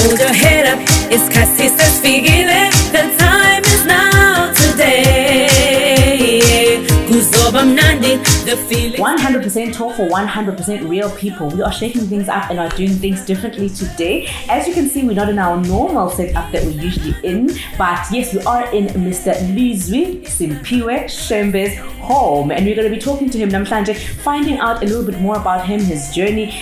Hold your head up, it's kasi sesifigile. The time is now today. Kuzoba mnandi, the feeling. 100% talk for 100% real people. We are shaking things up and are doing things differently today. As you can see, we're not in our normal setup that we're usually in, but yes, we are in Mr. Lizwi Simphiwe Shembe's home, and we're going to be talking to him namhlanje, finding out a little bit more about him, his journey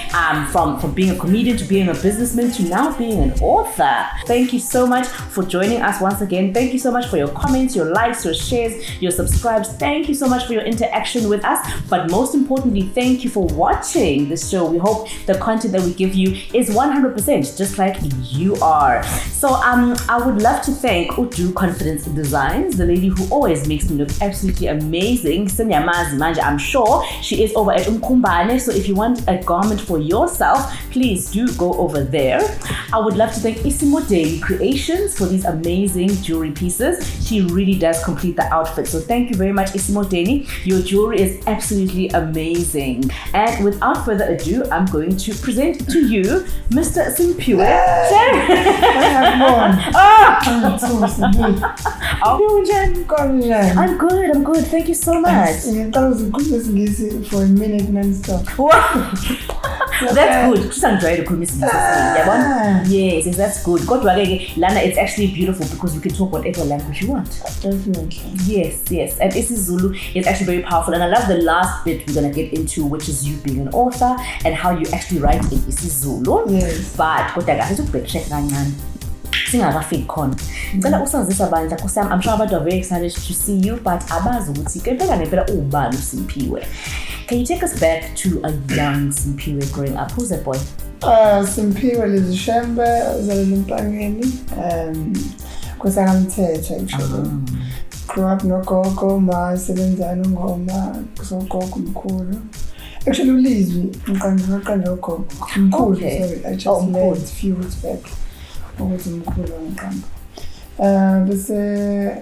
from being a comedian to being a businessman to now being an author. Thank you so much for joining us once again. Thank you so much for your comments, your likes, your shares, your subscribes. Thank you so much for your interaction with us, but most importantly, thank you for watching this show. We hope the content that we give you is 100% just like you are. So I would love to thank Udu Confidence Designs, the lady who always makes me look absolutely amazing. I'm sure she is over at Umkumbane, so if you want a garment for yourself, please do go over there. I would love to thank Isimo Daily Creations for these amazing jewelry pieces. She really does complete the outfit, so thank you very much, Isimo Daily. Your jewelry is absolutely amazing. And without further ado, I'm going to present to you Mr. Simphiwe. I'm good. Thank you so much. For a minute non-stop. That's good. Yes, that's good. Lana, it's actually beautiful because you can talk whatever language you want. Definitely. Yes. And isiZulu is actually very powerful. And I love the last bit we're going to get into, which is you being an author and how you actually write in isiZulu. Yes. But singakafiki khona ngicela usazisa bandla kusami. I'm sure abantu are very excited to see you, but abazi ukuthi ngempela ubani uSimphiwe. Can you take us back to a young Simphiwe growing up? Who's that boy? Simphiwe Lizwi Shembe, uzalelwe eMpangeni, kwaSakamthetho actually. Grew up nogogo, ma sebenza nongoma, kusogogo mkhulu. Actually uLizwi ngiqanda nogogo mkhulu, sorry, I just learned a few weeks back. Ukuthi mkhulu wangiqamba. Bese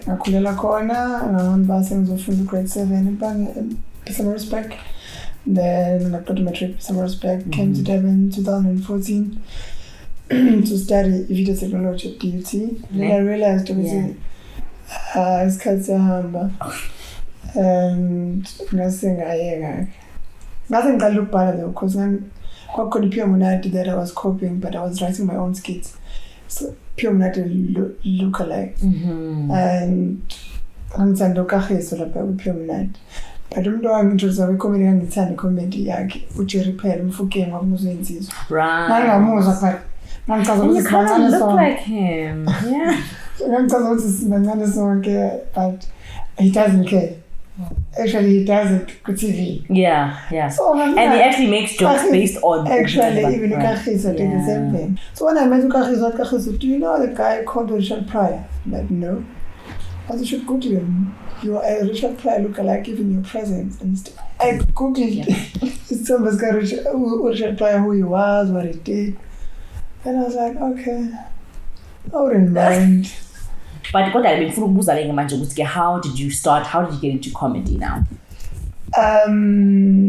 ngakhulela khona, ngahamba sengizofunda grade 7 eMpangeni, Pietermaritzburg. Then I got my trip to Pietermaritzburg, came to Durban 2014 to study video technology at DUT. Then I realized isikhathi siyahamba and ngase ngayeka. Ngase ngiqala ukubhala though, because kwakukhona Pure Monate that I was copying, but I was writing my own skits. So Pure Monate look alike. And ngithanda ukagiso lapha kuPure Monate. But umuntu wangintroduce kwi-comedy ngithanda comedy yakhe uJerry Phela umfukeng wakumuzwa insizwa. Right. Ngangamuzwa but ngichaza And you ukuthi kind of look sonke. like him. Yeah. Ngichaza ukuthi sibancane sonke, but he doesn't care. Actually, he does it on TV. Yeah. So, And he actually makes jokes based on. Actually, even Ukagiso did the same thing. So when I met Ukagiso, do you know the guy called Richard Pryor? I'm like, no. I said, you should Google him. You are a Richard Pryor lookalike, even your presence and stuff. I Googled it's somebody's got Richard Pryor, who he was, what he did. And I was like, okay, I wouldn't mind. But how did you start? How did you get into comedy now?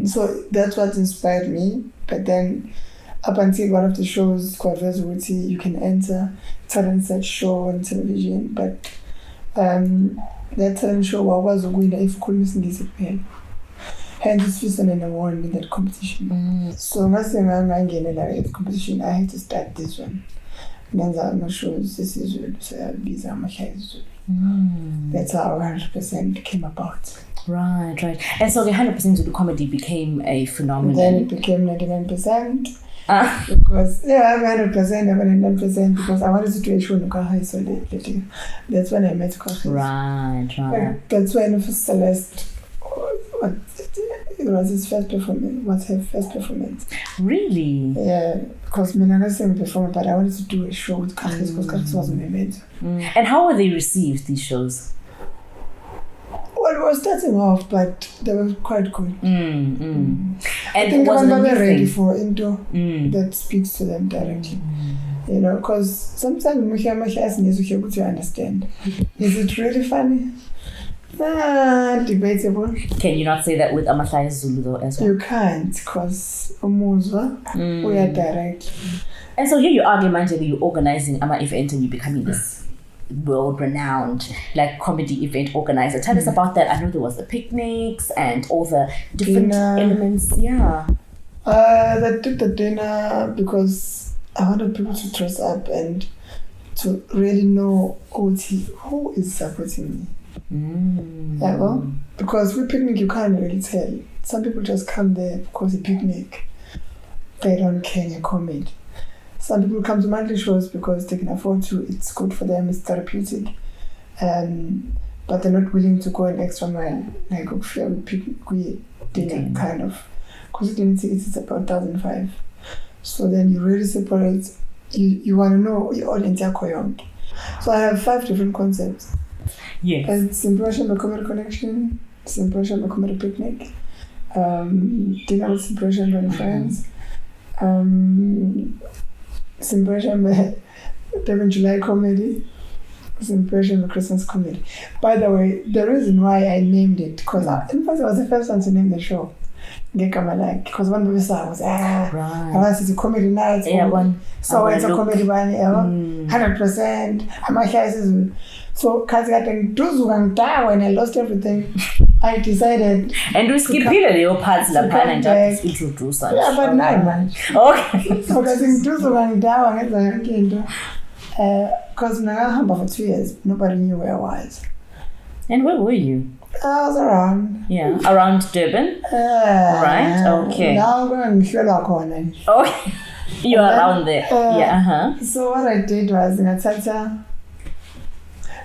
So that's what inspired me. But then up until one of the shows called Lizwi, you can enter talent search show on television. But that talent show was a winner if Kulmisingisi Pen. Hence it's first an award in that competition. So nothing I'm getting that competition, I had to start this one. Menza shows this is these are my That's how 100% came about. Right. And so the 100% of the comedy became a phenomenon. Then it became 99%. Because 100%, 99% because I wanted to do a show in Ukaha, so that's when I met Ukaha. Right. That's when Celeste, it was his first performance. Her first performance. Really? Yeah, because I didn't perform, but I wanted to do a show with Kachis because Kachis was my mentor. And how were they received, these shows? Well, we were starting off, but they were quite good. And I think was they it were ready for into that speaks to them directly. You know, because sometimes you understand. Is it really funny? Debatable. Can you not say that with Amahlaya Zulu though as well? You can't, because umuzwa we are direct. And so here you are, imagine you're organizing an event and you're becoming this world-renowned like comedy event organizer. Tell us about that. I know there was the picnics and all the different elements. Yeah. I did the dinner because I wanted people to dress up and to really know who is supporting me. Yeah, well, because with picnic you can't really tell. Some people just come there because it's picnic. They don't care your comedy. Some people come to monthly shows because they can afford to. It's good for them. It's therapeutic, but they're not willing to go an extra mile. Like picnic dinner kind of. Because dinner tickets is about 1,500. So then you really separate. You want to know your audience. So I have 5 different concepts. Yes. Simphiwe Shembe comedy connection, Simphiwe Shembe comedy picnic, dinner with Simphiwe Shembe and friends, Simphiwe Shembe Durban July comedy, Simphiwe Shembe Christmas comedy. By the way, the reason why I named it, because in fact I was the first one to name the show. Because one baby song was I want to see comedy nights. So it's a comedy one, 100%. I'm a shy. So when I lost everything, I decided. And we skip your parts and just introduce us. Yeah, but 9 months. Okay. So because I for 2 years, nobody knew where I was. And where were you? I was around. Yeah, around Durban? Right, okay. Now I'm going to Sherlock Holmes. Okay. You're around there. So what I did was,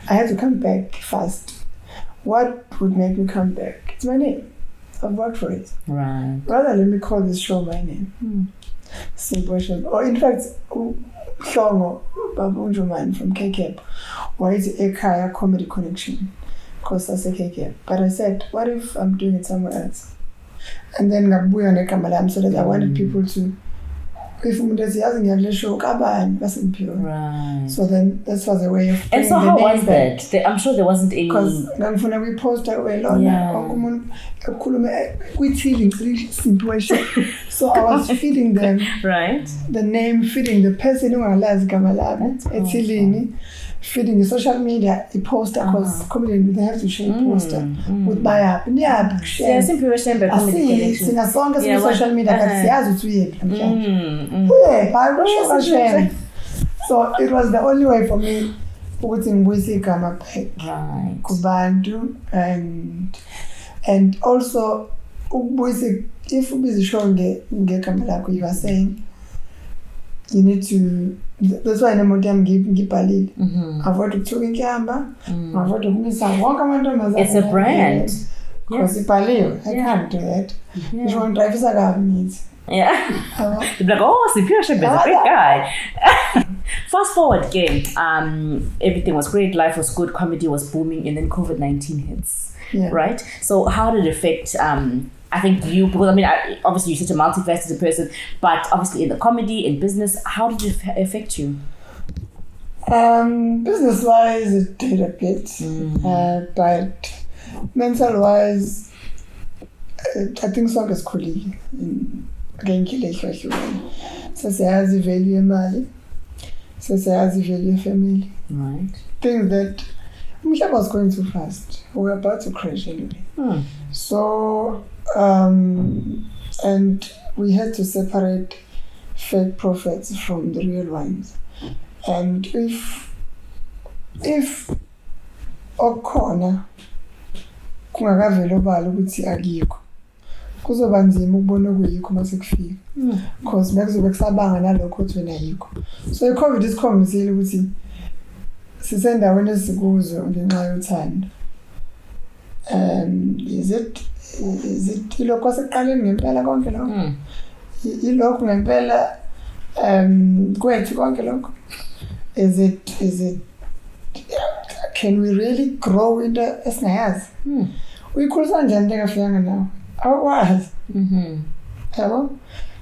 I had to come back fast. What would make me come back? It's my name. I've worked for it. Right. Rather, let me call this show my name. Simphiwe Shembe. Or in fact, Shongo Babunjuman from KKEP. Or it's Ekaya Comedy Connection. Because that's a KKEP. But I said, what if I'm doing it somewhere else? And then Gabuya Nekamalam, so that I wanted people to. If show right. So then this was a way of. And so how was that? I'm sure there wasn't any. Because we posted so I was feeding them. Right. The name, feeding the person who has Gamalab. Feeding the social media, a poster, because comedy they have to share a poster with buy up. Yeah, Simphiwe Shembe comedy connection. Sing a song on social media, so it was the only way for me putting music back Kubantu and also if busy showing you are saying you need to. That's why I'm ngibhalile. Avoid ukuthukwa inkamba, avoid ukumisa wonke amantombazane. It's a brand. Because ibhaliwe. I can't do that. You want to drive a yeah. You'd be like, oh, Simphiwe Shembe is a big guy. Fast forward again. Everything was great, life was good, comedy was booming, and then COVID-19 hits. Yeah. Right? So how did it affect I think you, because obviously you're such a multifaceted person, but obviously in the comedy, in business, how did it affect you? Business-wise, it did a bit, but mental-wise, I think sonke sikhulile ngey'nkile ehlukahlukene. Sesiyazi value yemali, sesiyazi value yefamily. Right. Things that umhlaba was going too fast. We were about to crash anyway. So and we had to separate fake prophets from the real ones. And if okhona kungakaveli obala ukuthi akikho, kuzoba nzima ukubona okuyikho mase kufika. Because bekuzobe kusabanga nalokho othi wena ayikho. So iCovid isikhombisile ukuthi sisendaweni esikuzo ngenxa yothando. Is it ilokho sekuqaleni ngempela konke lokho? Ilokho ngempela kwethu konke lokho? Is it can we really grow into esingayazi? Uyikhulisa njani into engafikanga nawe? Awukwazi. Yabo?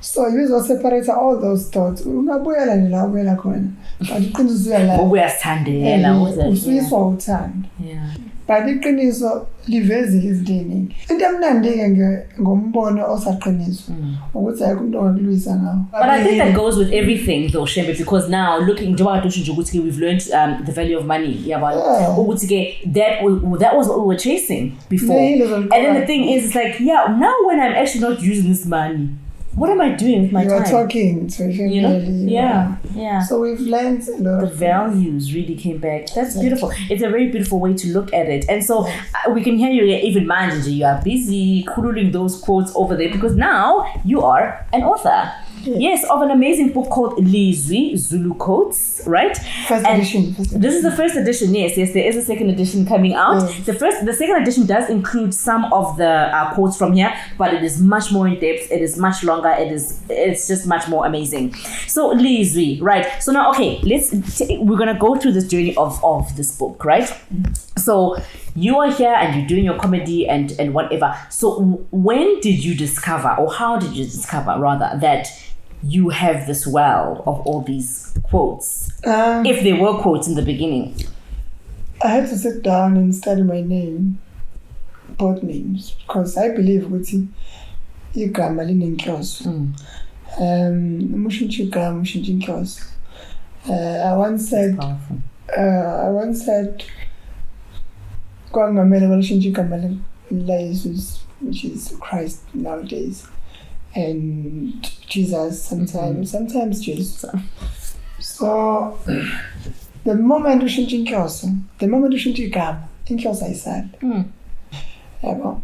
So you will separate all those thoughts. Ungabuyela nje la ubuyela khona. But uqinisa uyala. Uyasithandela usuyiswa uthando. Yeah. but iqiniso livezile iziningi. Into emnandi-ke ngombono osaqiniso ukuthi ayikho umuntu ongakulwisa ngawo. But I think that goes with everything though, Shembe, because now looking we've learned the value of money. Yeah. That was what we were chasing before. And then the thing is, it's like, now when I'm actually not using this money, what am I doing with my time? You are talking to Yeah. So we've learned a lot. The values really came back. That's beautiful. It's a very beautiful way to look at it. And so we can hear you even managing. You are busy cooling those quotes over there because now you are an author. Yes, of an amazing book called Lizwi, Zulu Quotes, right? First edition. This is the first edition, yes. There is a second edition coming out. Yes. The second edition does include some of the quotes from here, but it is much more in depth. It is much longer. It's just much more amazing. So Lizwi, right? So now, okay, we're gonna go through this journey of this book, right? So you are here and you're doing your comedy and whatever. So when did you discover, or how did you discover rather, that you have this well of all these quotes, if there were quotes in the beginning? I had to sit down and study my name, both names, because I believe ukuthi igama linenhloso. Mushintsha igama, mushintsha inhloso. I once said kwangamele balishintsha igama laJesus, which is Christ nowadays, and Jesus sometimes Jesus. So the moment ushintsha inhloso, the moment ushintsha igama, inhloso ayisali. Yabo.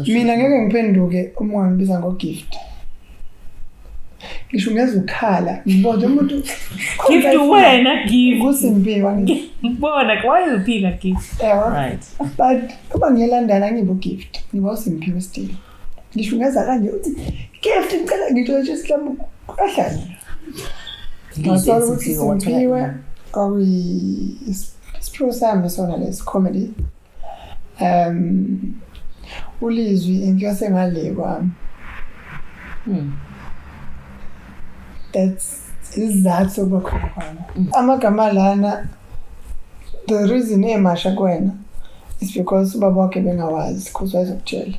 Mina ngeke ngiphenduke uma ungangibiza ngogift. Ngisho ngeze ukhala, ngibona umuntu gift wena give kuSimphiwe ngibona why you pick a gift. Right. But uma ngiyelandana ngibo gift, ngiba uSimphiwe still. Ngisho ngeza kanje uthi gift ngicela ngithola nje isihlamu kahlanje. Ngizwa ukuthi Simphiwe isipro sami sona les comedy. Ulizwi ingiyose ngale kwami. That's isizathu sokukhona kwami. Amagama lana, the reason emasha kwena is because ubaba wakhe bengawazi because wayezokutshela.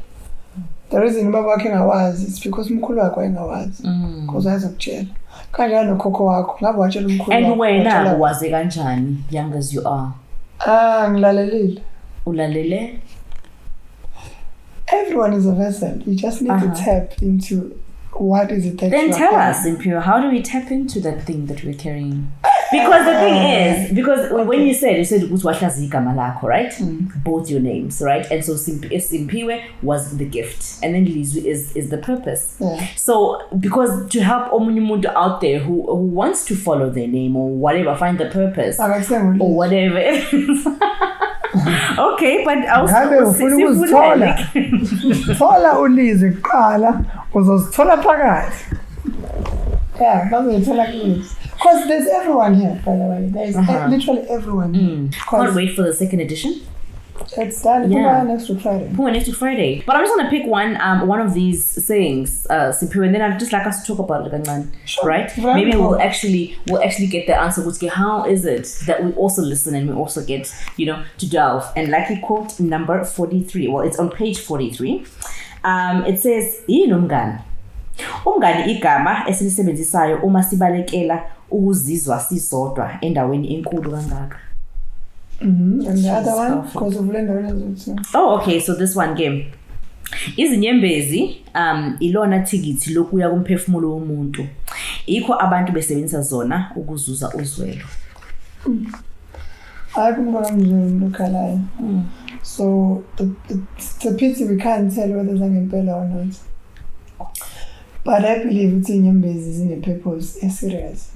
The reason ubaba wakhe engawazi is because umkhulu wakhe engawazi because wayezokutshela. Kanjalo nokhokho wakho ngabe watshela umkhulu wakho. And wena wazi kanjani, young as you are? Ngilalelile. Ulalele? Everyone is a vessel. You just need to tap into what is it that then you are tell carrying. us, Simphiwe, how do we tap into that thing that we're carrying? Because the thing is, because when you said wahlazi igama lakho, right? Both your names, right? And so Simphiwe was the gift, and then Lizwi is the purpose. Yeah. So because to help omunye umuntu out there who wants to follow their name or whatever, find the purpose or whatever it is. Okay, but ngabe ufuna ukuzithola thola uLizwi kuqala uzozithola phakathi. Bazozithola kuLizwi. Because there's everyone here, by the way. There's literally everyone here. Can't wait for the second edition. It's done. Next week Friday. But I'm just gonna pick one of these sayings, Simphiwe, and then I'd just like us to talk about it, right? Maybe we'll actually get the answer. How is it that we also listen and we also get, to delve? And like you quote number 43. Well, it's on page 43. It says, "Umngani igama esilisebenzisayo uma sibalekela ukuzizwa sisodwa endaweni enkulu kangaka." And the other one, because of Lenda. Oh, okay. So this one game. Izinyembezi ilona thikithi lokuya kumphefumulo womuntu. Ikho abantu besebenzisa zona ukuzuza uzwelo. So it's a pity we can't tell whether it's ngempela or not. But I believe it's inyembezi zine-purpose serious.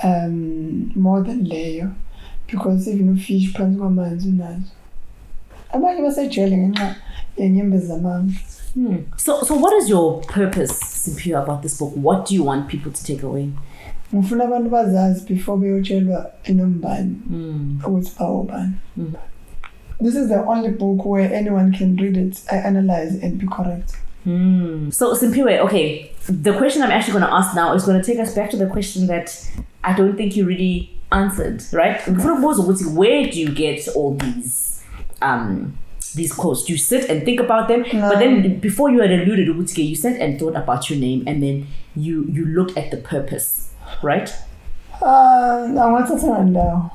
More than layer. Because even fish phansi kwamanzi unazo. Abanye basejele ngenxa yenyembezi zamanga. So what is your purpose, Simphiwe, about this book? What do you want people to take away? Ngifuna abantu bazazi before beyotshelwa enombani ukuthi bawobani. This is the only book where anyone can read it, analyze and be correct. So Simphiwe, okay, the question I'm actually going to ask now is going to take us back to the question that I don't think you really answered, right? Where do you get all these these quotes? Do you sit and think about them? No. But then before you had alluded, you sat and thought about your name, and then you looked at the purpose, right? Angwathatha ndawo.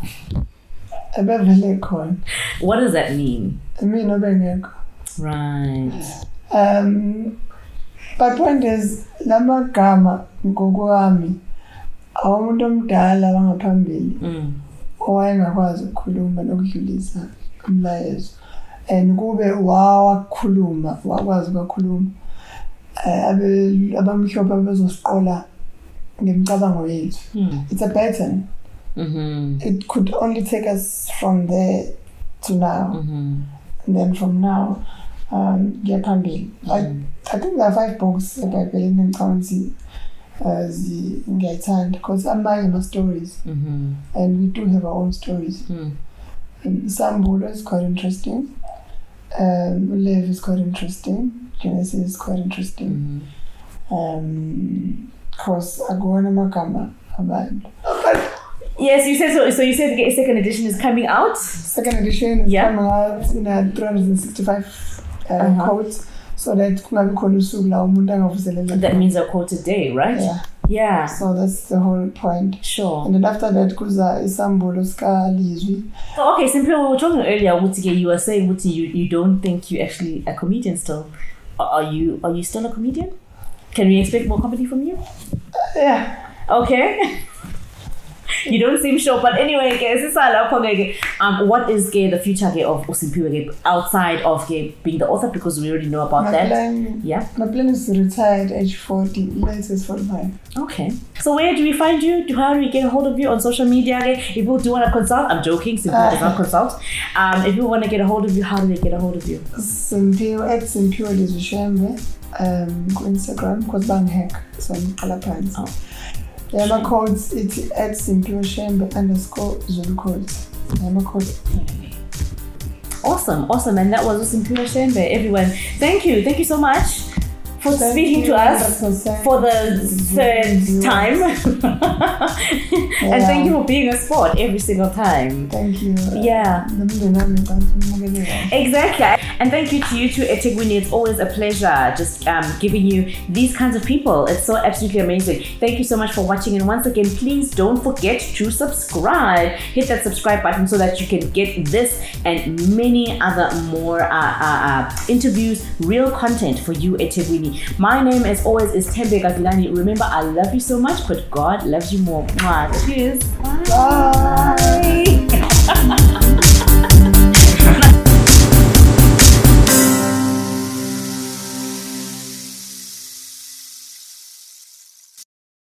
Ebevele khona. What does that mean? Mina obengekho. Right. But point is, lamagama ngokwami awumuntu omdala wangaphambili owayengakwazi ukukhuluma nokudlulisa umlayezo, and kube wakwazi ukukhuluma abamhlophe abazosiqola ngemicabango yethu. It's a pattern. It could only take us from there to now, and then from now phambili. I think there are 5 books ebhayibhelini engicabanga ngiyayithanda because amanye ama-stories, and we do have our own stories. Sambulo is quite interesting, Lev is quite interesting, Genesis is quite interesting, because akuwona amagama abantu. Yes, you said so. So you said the second edition is coming out. Second edition is coming out in 365 quotes, so that kungabi khona usuku la umuntu angavuselele. That means a quote a day, right? Yeah. So that's the whole point. Sure. And then after that kuza isambulo sika Lizwi. So, okay, Simphiwe, we were talking earlier, you were saying you don't think you're actually a comedian still. Are you still a comedian? Can we expect more comedy from you? Yeah. Okay. You don't seem sure, but anyway, what is the future of Simphiwe outside of being the author, because we already know about that. My plan is to retire at age 40, latest 45. Okay. So where do we find you? How do we get a hold of you on social media? If people do want to consult, I'm joking, Simphiwe does not consult. If people want to get a hold of you, how do they get a hold of you? Simphiwe at Simphiwe Shembe, Instagram, because bang hack, so I'm plans. Yeah, my codes, it's at Simphiwe Shembe _Zulu codes. My code. Awesome. And that was Simphiwe Shembe, everyone. Thank you so much for speaking to us for the third time. And thank you for being a sport every single time. Thank you. Yeah. Exactly. And thank you to you too, eThekwini. It's always a pleasure just giving you these kinds of people. It's so absolutely amazing. Thank you so much for watching. And once again, please don't forget to subscribe. Hit that subscribe button so that you can get this and many other more interviews, real content for you, eThekwini. My name, as always, is Thembe Gazilani. Remember, I love you so much, but God loves you more. Mwah. Cheers. Bye.